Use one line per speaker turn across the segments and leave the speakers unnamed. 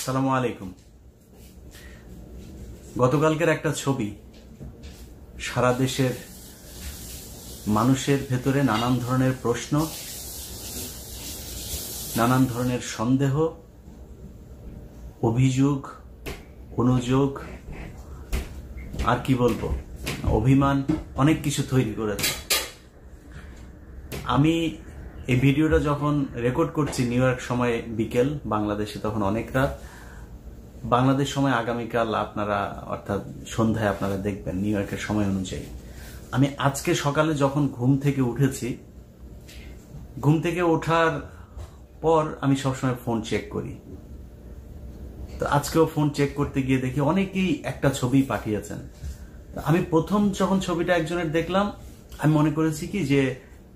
আসসালামু আলাইকুম। গতকালকের একটা ছবি সারা দেশের মানুষের ভেতরে নানান ধরনের প্রশ্ন, নানান ধরনের সন্দেহ, অভিযোগ, অনুযোগ, আর কি বলবো, অভিমান, অনেক কিছু তৈরি করেছে। আমি এই ভিডিওটা যখন রেকর্ড করছি নিউ ইয়র্ক সময় বিকেল, বাংলাদেশে তখন অনেক রাত। বাংলাদেশ সময় আগামীকাল আপনারা অর্থাৎ সন্ধ্যায় আপনারা দেখবেন নিউ ইয়র্কের সময় অনুযায়ী। আমি আজকে সকালে যখন ঘুম থেকে উঠেছি, ঘুম থেকে ওঠার পর আমি সবসময় ফোন চেক করি। তো আজকেও ফোন চেক করতে গিয়ে দেখি অনেকেই একটা ছবি পাঠিয়েছেন। আমি প্রথম যখন ছবিটা একজনের দেখলাম, আমি মনে করেছি কি যে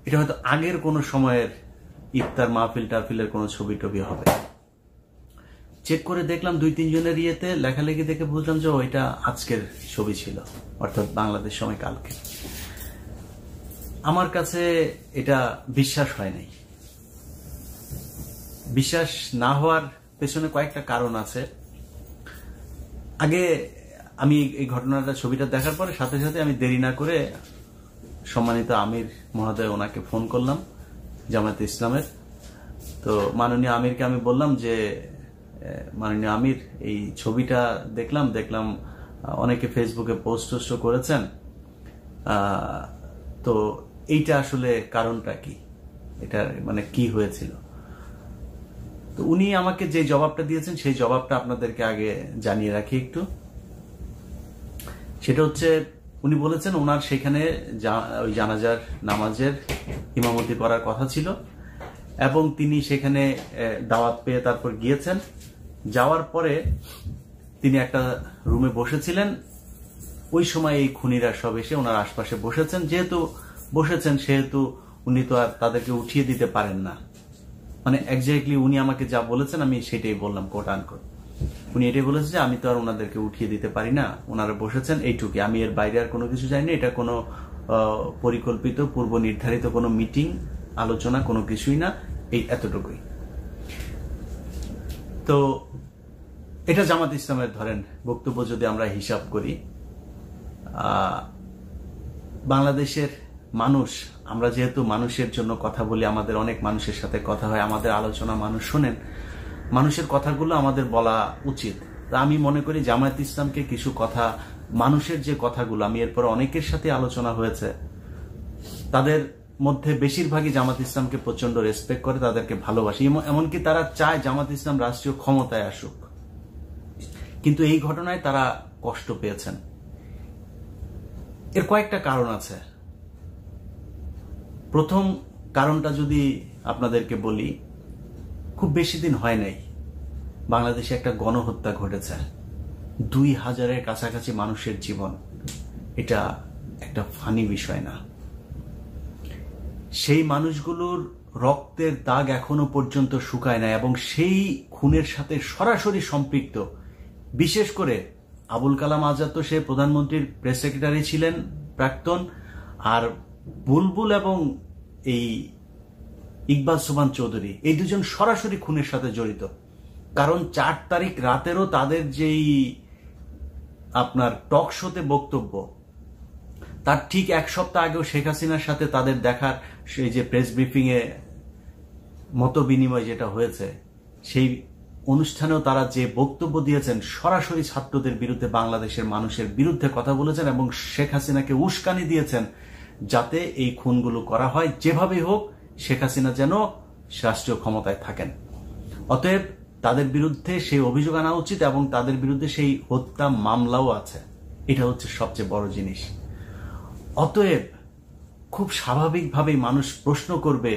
এটা হয়তো আগের কোনো সময়ের ইফতার মাহফিল টাহফিলের কোনো ছবি টবি হবে। চেক করে দেখলাম 2-3 জনের ইয়েতে লেখালেখি দেখে বুঝলাম যে ওইটা আজকের ছবি ছিল, অর্থাৎ বাংলাদেশ সময় কালকে। আমার কাছে এটা বিশ্বাস হয় নাই। বিশ্বাস না হওয়ার পেছনে কয়েকটা কারণ আছে। আগে আমি এই ঘটনাটা ছবিটা দেখার পরে সাথে সাথে আমি দেরি না করে সম্মানিত আমির মহোদয় ওনাকে ফোন করলাম, জামায়াতে ইসলামের। তো মাননীয় আমিরকে আমি বললাম যে মাননীয় আমির, এই ছবিটা দেখলাম অনেকে ফেসবুকে পোস্ট করেছেন, তো এইটা আসলে কারণটা কি, এটা মানে কি হয়েছিল। তো উনি আমাকে যে জবাবটা দিয়েছেন সেই জবাবটা আপনাদেরকে আগে জানিয়ে রাখি একটু। সেটা হচ্ছে, উনি বলেছেন ওনার সেখানে ওই জানাজার নামাজের ইমামতি করার কথা ছিল এবং তিনি সেখানে দাওয়াত পেয়ে তারপর গিয়েছেন। যাওয়ার পরে তিনি একটা রুমে বসেছিলেন। ওই সময় এই খুনিরা সব এসে ওনার আশপাশে বসেছেন। যেহেতু বসেছেন সেহেতু উনি তো আর তাদেরকে উঠিয়ে দিতে পারেন না। মানে এক্স্যাক্টলি উনি আমাকে যা বলেছেন আমি সেটাই বললাম, কোট আনকোট। উনি এটাই বলেছেন যে আমি তো আর ওনাদেরকে উঠিয়ে দিতে পারি না, ওনারা বসেছেন, এইটুকুই। আমি এর বাইরে আর কোনো কিছু জানি না। এটা কোনো পরিকল্পিত পূর্ব নির্ধারিত কোনো মিটিং, আলোচনা কোনো কিছুই না, এই এতটুকুই। তো এটা জামাত ইসলামের ধরেন বক্তব্য যদি আমরা হিসাব করি, বাংলাদেশের মানুষ, আমরা যেহেতু মানুষের জন্য কথা বলি, আমাদের অনেক মানুষের সাথে কথা হয়, আমাদের আলোচনা মানুষ শোনেন, মানুষের কথাগুলো আমাদের বলা উচিত। তা আমি মনে করি জামায়াত ইসলামকে কিছু কথা, মানুষের যে কথাগুলো, আমি এরপর অনেকের সাথে আলোচনা হয়েছে, তাদের মধ্যে বেশিরভাগই জামাত ইসলামকে প্রচন্ড রেসপেক্ট করে, তাদেরকে ভালোবাসে, এমনকি তারা চায় জামাত ইসলাম রাষ্ট্রীয় ক্ষমতায় আসুক। কিন্তু এই ঘটনায় তারা কষ্ট পেয়েছেন। এর কয়েকটা কারণ আছে। প্রথম কারণটা যদি আপনাদেরকে বলি, খুব বেশি দিন হয় নাই বাংলাদেশে একটা গণহত্যা ঘটেছে, 2000-এর কাছাকাছি মানুষের জীবন। এটা একটা ফানি বিষয় না। সেই মানুষগুলোর রক্তের দাগ এখনো পর্যন্ত শুকায় না এবং সেই খুনের সাথে সরাসরি সম্পৃক্ত, বিশেষ করে আবুল কালাম আজাদ, তো সে প্রধানমন্ত্রীর প্রেস সেক্রেটারি ছিলেন প্রাক্তন, আর বুলবুল এবং এই ইকবাল সোবহান চৌধুরী, এই দুজন সরাসরি খুনের সাথে জড়িত। কারণ 4 তারিখ রাতেরও তাদের যেই আপনার টক শোতে বক্তব্য, তার ঠিক 1 সপ্তাহ আগেও শেখ হাসিনার সাথে তাদের দেখার সেই যে প্রেস ব্রিফিং এ মত বিনিময় যেটা হয়েছে, সেই অনুষ্ঠানেও তারা যে বক্তব্য দিয়েছেন, সরাসরি ছাত্রদের বিরুদ্ধে, বাংলাদেশের মানুষের বিরুদ্ধে কথা বলেছেন এবং শেখ হাসিনাকে উস্কানি দিয়েছেন যাতে এই খুনগুলো করা হয়, যেভাবেই হোক শেখ হাসিনা যেন রাষ্ট্রীয় ক্ষমতায় থাকেন। অতএব তাদের বিরুদ্ধে সেই অভিযোগ আনা উচিত এবং তাদের বিরুদ্ধে সেই হত্যা মামলাও আছে। এটা হচ্ছে সবচেয়ে বড় জিনিস। অতএব খুব স্বাভাবিকভাবেই মানুষ প্রশ্ন করবে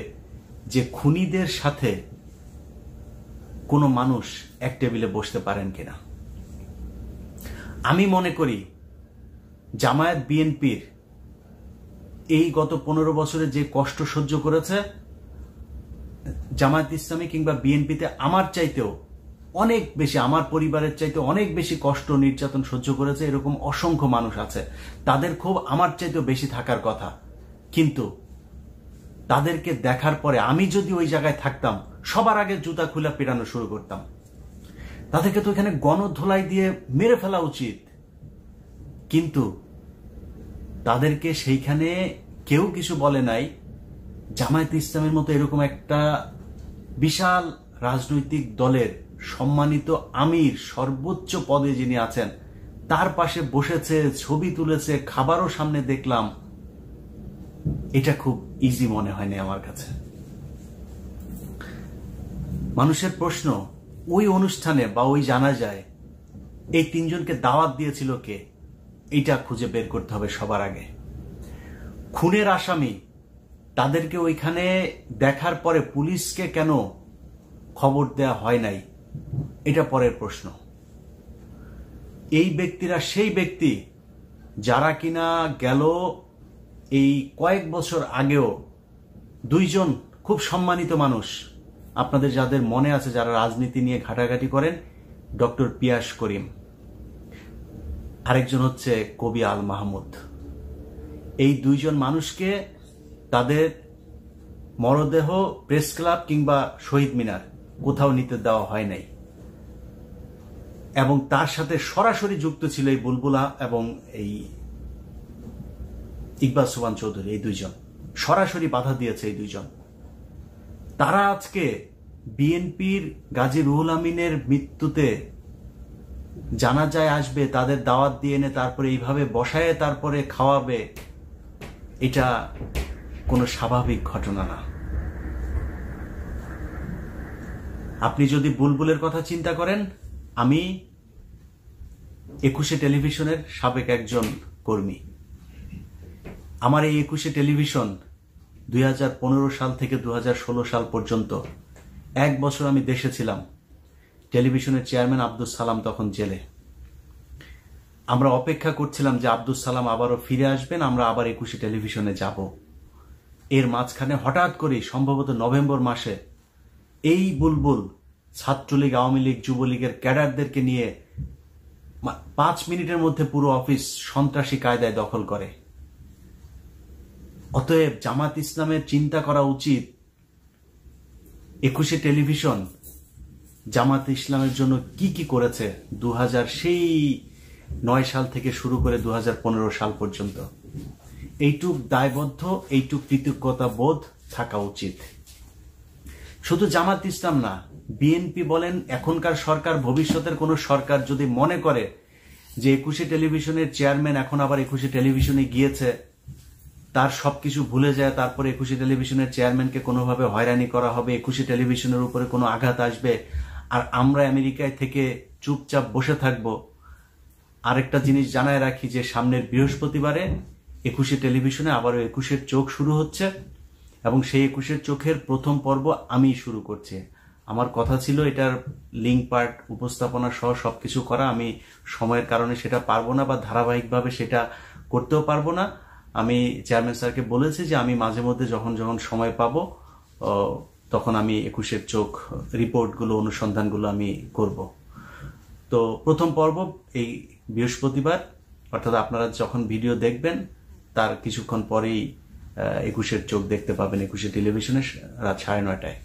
যে খুনিদের সাথে কোনো মানুষ এক টেবিলে বসতে পারেন কিনা। আমি মনে করি জামায়াত বিএনপির এই গত 15 বছরে যে কষ্ট সহ্য করেছে, জামায়াত ইসলামী কিংবা বিএনপিতে আমার চাইতেও অনেক বেশি, আমার পরিবারের চাইতে অনেক বেশি কষ্ট নির্যাতন সহ্য করেছে এরকম অসংখ্য মানুষ আছে। তাদের ক্ষোভ আমার চাইতেও বেশি থাকার কথা। কিন্তু তাদেরকে দেখার পরে আমি যদি ওই জায়গায় থাকতাম, সবার আগে জুতা খুলে পেটানো শুরু করতাম। তাদেরকে তো এখানে গণধোলাই দিয়ে মেরে ফেলা উচিত, কিন্তু তাদেরকে সেইখানে কেউ কিছু বলে নাই। জামায়াতে ইসলামের মতো এরকম একটা বিশাল রাজনৈতিক দলের সম্মানিত আমির, সর্বোচ্চ পদে যিনি আছেন, তার পাশে বসেছে, ছবি তুলেছে, খাবারও সামনে দেখলাম। এটা খুব ইজি মনে হয়নি আমার কাছে। মানুষের প্রশ্ন, ওই অনুষ্ঠানে বা ওই জানাজায় এই তিনজনকে দাওয়াত দিয়েছিল কে? এটা খুঁজে বের করতে হবে সবার আগে। খুনের আসামি, তাদেরকে ওইখানে দেখার পরে পুলিশকে কেন খবর দেয়া হয় নাই? এটা পরের প্রশ্ন। এই ব্যক্তিরা সেই ব্যক্তি যারা কিনা গেল এই কয়েক বছর আগেও দুইজন খুব সম্মানিত মানুষ, আপনাদের যাদের মনে আছে, যারা রাজনীতি নিয়ে ঘাটাঘাটি করেন, ডক্টর পিয়াস করিম, আরেকজন হচ্ছে কবি আল মাহমুদ। এই দুইজন মানুষকে তাদের মরদেহ প্রেস ক্লাব কিংবা শহীদ মিনার কোথাও নিতে দেওয়া হয় নাই, এবং তার সাথে সরাসরি যুক্ত ছিল এই বুলবুলা এবং এই ইকবাল সোবহান চৌধুরী। এই দুইজন সরাসরি বাধা দিয়েছে। এই দুইজন, তারা আজকে বিএনপির গাজী রুহুল আমিনের মৃত্যুতে জানাজায় আসবে, তাদের দাওয়াত দিয়ে এনে তারপরে এইভাবে বসায় তারপরে খাওয়াবে, এটা কোনো স্বাভাবিক ঘটনা না। আপনি যদি বুলবুলের কথা চিন্তা করেন, আমি 21শে টেলিভিশনের সাবেক একজন কর্মী। আমার এই 21শে টেলিভিশন 2015 সাল থেকে 2016 সাল পর্যন্ত 1 বছর আমি দেশে ছিলাম। টেলিভিশনের চেয়ারম্যান আব্দুস সালাম তখন জেলে। আমরা অপেক্ষা করছিলাম যে আব্দুস সালাম আবারও ফিরে আসবেন, আমরা আবার 21শে টেলিভিশনে যাব। এর মাঝখানে হঠাৎ করেই সম্ভবত নভেম্বর মাসে এই বুলবুল ছাত্রলীগ, আওয়ামী লীগ, যুবলীগের ক্যাডারদেরকে নিয়ে 5 মিনিটের মধ্যে পুরো অফিস সন্ত্রাসী কায়দায় দখল করে। অতএব জামাত ইসলামের চিন্তা করা উচিত, 21শে টেলিভিশন জামাত ইসলামের জন্য কি কি করেছে 2009 সাল থেকে শুরু করে 2015 সাল পর্যন্ত। এইটুক দায়বদ্ধ, এইটুক কৃতজ্ঞতা বোধ থাকা উচিত। শুধু জামাত ইসলাম না, বিএনপি বলেন, এখনকার সরকার, ভবিষ্যতের কোন সরকার যদি মনে করে যে 21শে টেলিভিশনের চেয়ারম্যান এখন আবার 21শে টেলিভিশনে গিয়েছে, তার সবকিছু ভুলে যায়, তারপরে 21শে টেলিভিশনের চেয়ারম্যানকে কোনোভাবে হয়রানি করা হবে, 21শে টেলিভিশনের উপরে কোনো আঘাত আসবে, আর আমরা আমেরিকায় থেকে চুপচাপ বসে থাকব। আরেকটা জিনিস জানায় রাখি যে সামনের বৃহস্পতিবারে 21শে টেলিভিশনে আবারও 21এর চোখ শুরু হচ্ছে, এবং সেই 21এর চোখের প্রথম পর্ব আমি শুরু করছি। আমার কথা ছিল এটার লিঙ্ক পার্ট, উপস্থাপনা সহ সবকিছু করা। আমি সময়ের কারণে সেটা পারবো না, বা ধারাবাহিকভাবে সেটা করতেও পারবো না। আমি চেয়ারম্যান স্যারকে বলেছি যে আমি মাঝে মধ্যে যখন যখন সময় পাবো তখন আমি 21এর চোখ রিপোর্টগুলো, অনুসন্ধানগুলো আমি করব। তো প্রথম পর্ব এই বৃহস্পতিবার, অর্থাৎ আপনারা যখন ভিডিও দেখবেন তার কিছুক্ষণ পরেই 21এর চোখ দেখতে পাবেন 21শে টেলিভিশনে রাত 9:30টায়।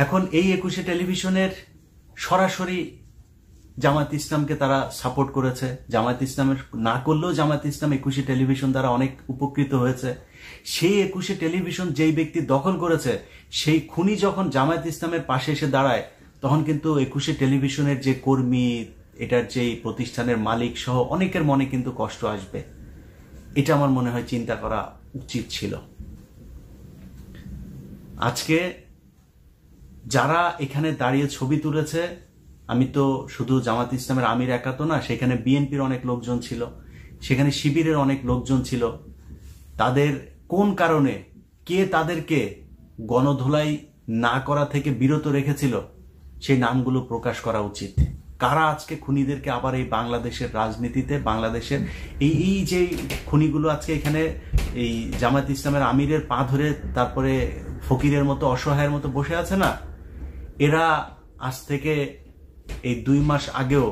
এখন এই 21শে টেলিভিশনের সরাসরি জামায়াত ইসলামকে তারা সাপোর্ট করেছে। জামায়াত ইসলামের না করলেও জামায়াত ইসলাম 21শে টেলিভিশন দ্বারা অনেক উপকৃত হয়েছে। সেই 21শে টেলিভিশন যেই ব্যক্তি দখল করেছে, সেই খুনি যখন জামায়াত ইসলামের পাশে এসে দাঁড়ায়, তখন কিন্তু 21শে টেলিভিশনের যে কর্মী, এটার যে প্রতিষ্ঠানের মালিক সহ অনেকের মনে কিন্তু কষ্ট আসবে। এটা আমার মনে হয় চিন্তা করা উচিত ছিল। আজকে যারা এখানে দাঁড়িয়ে ছবি তুলেছে, আমি তো শুধু জামাত ইসলামের আমির একা তো না, সেখানে বিএনপির অনেক লোকজন ছিল, সেখানে শিবিরের অনেক লোকজন ছিল। তাদের কোন কারণে, কে তাদেরকে গণধোলাই না করা থেকে বিরত রেখেছিল, সেই নামগুলো প্রকাশ করা উচিত। কারা আজকে খুনিদেরকে আবার এই বাংলাদেশের রাজনীতিতে, বাংলাদেশের এই যে খুনিগুলো আজকে এখানে এই জামাত ইসলামের আমিরের পা ধরে তারপরে ফকিরের মতো, অসহায়ের মতো বসে আছে না, এরা আজ থেকে এই 2 মাস আগেও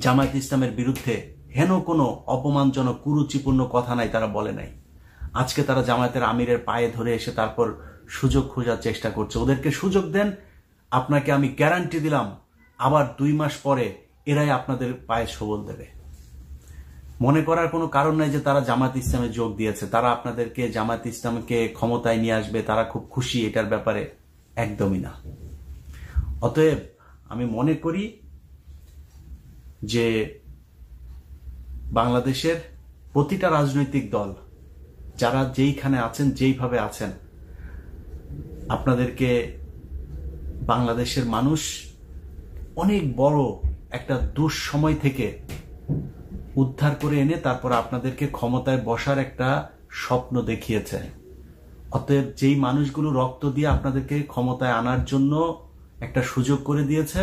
জামায়াত ইসলামের বিরুদ্ধে হেন কোনো অপমানজনক, কুরুচিপূর্ণ কথা নাই, তারা বলে নাই। আজকে তারা জামায়াতের আমিরের পায়ে ধরে এসে তারপর সুযোগ খোঁজার চেষ্টা করছে। ওদেরকে সুযোগ দেন, আপনাকে আমি গ্যারান্টি দিলাম আবার 2 মাস পরে এরাই আপনাদের পায়ে সবল দেবে। মনে করার কোনো কারণ নাই যে তারা জামাত ইসলামে যোগ দিয়েছে, তারা আপনাদেরকে জামাত ইসলামকে ক্ষমতায় নিয়ে আসবে, তারা খুব খুশি এটার ব্যাপারে, একদমই না। অতএব আমি মনে করি যে বাংলাদেশের প্রতিটা রাজনৈতিক দল যারা যেইখানে আছেন, যেইভাবে আছেন, আপনাদেরকে বাংলাদেশের মানুষ অনেক বড় একটা দুঃসময় থেকে উদ্ধার করে এনে তারপর আপনাদেরকে ক্ষমতায় বসার একটা স্বপ্ন দেখিয়েছে। অতএব যেই মানুষগুলো রক্ত দিয়ে আপনাদেরকে ক্ষমতায় আনার জন্য একটা সুযোগ করে দিয়েছে,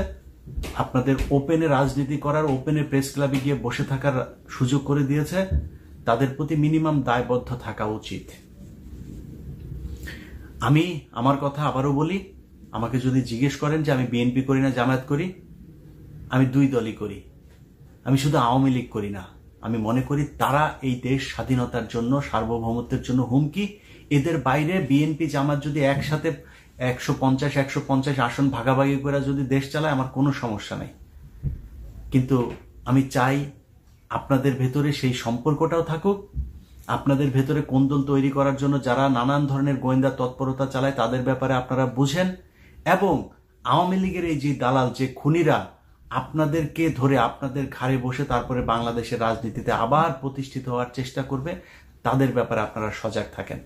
আপনাদের ওপেনে রাজনীতি করার, ওপেনে প্রেস ক্লাবে গিয়ে বসে থাকার সুযোগ করে দিয়েছে, তাদের প্রতি মিনিমাম দায়বদ্ধ থাকা উচিত। আমি আমার কথা আবারও বলি, আমাকে যদি জিজ্ঞেস করেন যে আমি বিএনপি করি না জামায়াত করি, আমি 2 দলই করি। আমি শুধু আওয়ামী লীগ করি না। আমি মনে করি তারা এই দেশ স্বাধীনতার জন্য, সার্বভৌমত্বের জন্য হুমকি। এদের বাইরে বিএনপি জামাত যদি একসাথে 150 আসন ভাগাভাগি করে যদি দেশ চালায়, আমার কোনো সমস্যা নাই। কিন্তু আমি চাই আপনাদের ভেতরে সেই সম্পর্কটাও থাকুক। আপনাদের ভেতরে কোন্দল তৈরি করার জন্য যারা নানান ধরনের গোয়েন্দা তৎপরতা চালায় তাদের ব্যাপারে আপনারা বুঝেন, এবং আওয়ামী লীগের এই যে দালাল, যে খুনিরা আপনাদেরকে ধরে আপনাদের ঘাড়ে বসে তারপরে বাংলাদেশের রাজনীতিতে আবার প্রতিষ্ঠিত হওয়ার চেষ্টা করবে, তাদের ব্যাপারে আপনারা সজাগ থাকেন।